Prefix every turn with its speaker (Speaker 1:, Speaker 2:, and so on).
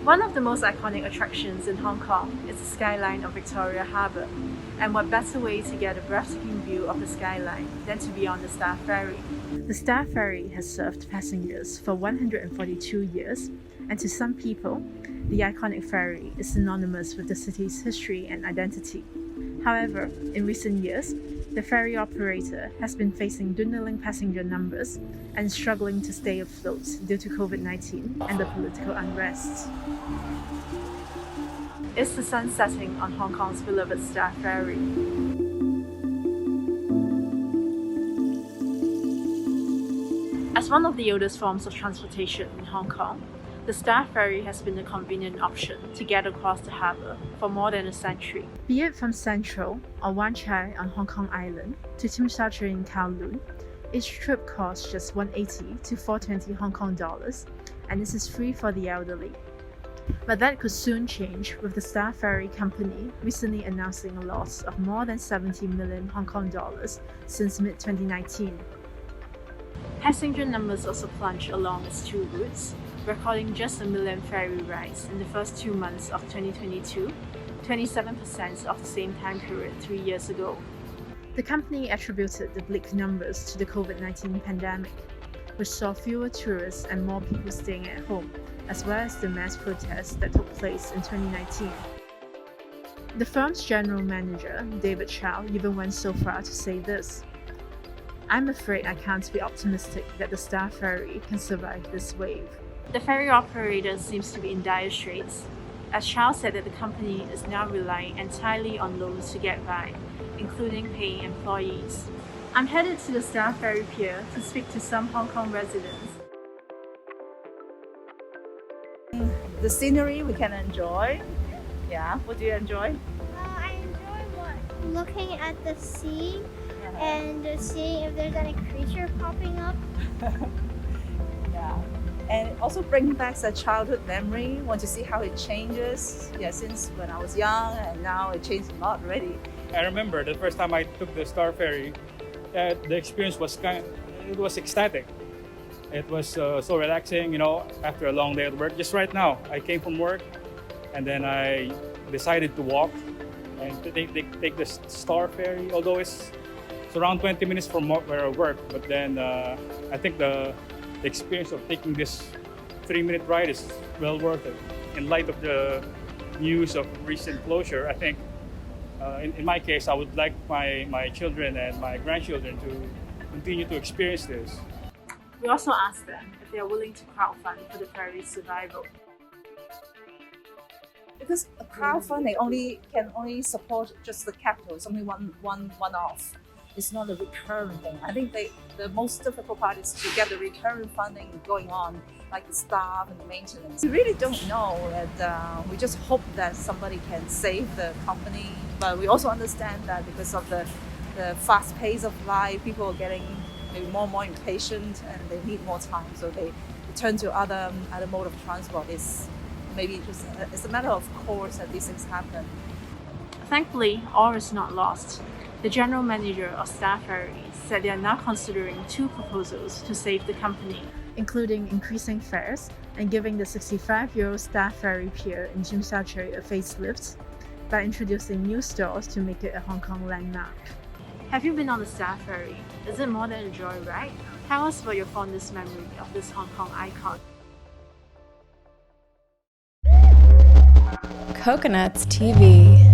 Speaker 1: One of the most iconic attractions in Hong Kong is the skyline of Victoria Harbour, and what better way to get a breathtaking view of the skyline than to be on the Star Ferry. The Star Ferry has served passengers for 142 years, and to some people, the iconic ferry is synonymous with the city's history and identity. However, in recent years, the ferry operator has been facing dwindling passenger numbers and struggling to stay afloat due to COVID-19 and the political unrest. Is the sun setting on Hong Kong's beloved Star Ferry? As one of the oldest forms of transportation in Hong Kong, the Star Ferry has been a convenient option to get across the harbour for more than a century. Be it from Central or Wan Chai on Hong Kong Island to Tsim Sha Tsui in Kowloon, each trip costs just 180 to 420 Hong Kong dollars, and this is free for the elderly. But that could soon change with the Star Ferry company recently announcing a loss of more than 70 million Hong Kong dollars since mid-2019. Passenger numbers also plunged along its two routes, recording just 1 million ferry rides in the first 2 months of 2022, 27% of the same time period 3 years ago. The company attributed the bleak numbers to the COVID-19 pandemic, which saw fewer tourists and more people staying at home, as well as the mass protests that took place in 2019. The firm's general manager, David Chow, even went so far to say this: "I'm afraid I can't be optimistic that the Star Ferry can survive this wave." The ferry operator seems to be in dire straits, as Chow said that the company is now relying entirely on loans to get by, including paying employees. I'm headed to the Star Ferry Pier to speak to some Hong Kong residents.
Speaker 2: The scenery we can enjoy. Yeah, what do you enjoy?
Speaker 3: I enjoy looking at the sea and seeing if there's any creature popping up.
Speaker 2: Yeah, and also bring back a childhood memory. Want to see how it changes. Yeah, since when I was young, and now it changed a lot already.
Speaker 4: I remember the first time I took the Star Ferry, the experience was it was ecstatic. It was so relaxing, after a long day at work. Just right now, I came from work, and then I decided to walk and take the Star Ferry. Although it's around 20 minutes from where I work, but then I think the experience of taking this 3-minute ride is well worth it. In light of the news of recent closure, I think in my case, I would like my children and my grandchildren to continue to experience this.
Speaker 1: We also asked them if they are willing to crowdfund for the ferry's survival.
Speaker 2: Because a crowdfunding can only support just the capital. It's only one-off. It's not a recurring thing. I think the most difficult part is to get the recurring funding going on, like the staff and the maintenance. We really don't know, and we just hope that somebody can save the company. But we also understand that because of the fast pace of life, people are getting maybe more and more impatient, and they need more time, so they turn to other mode of transport. It's a matter of course that these things happen.
Speaker 1: Thankfully, all is not lost. The general manager of Star Ferry said they are now considering 2 proposals to save the company, including increasing fares and giving the 65-year-old Star Ferry Pier in Tsim Sha Tsui a facelift by introducing new stores to make it a Hong Kong landmark. Have you been on the Star Ferry? Is it more than a joyride? Tell us about your fondest memory of this Hong Kong icon.
Speaker 5: Coconuts TV.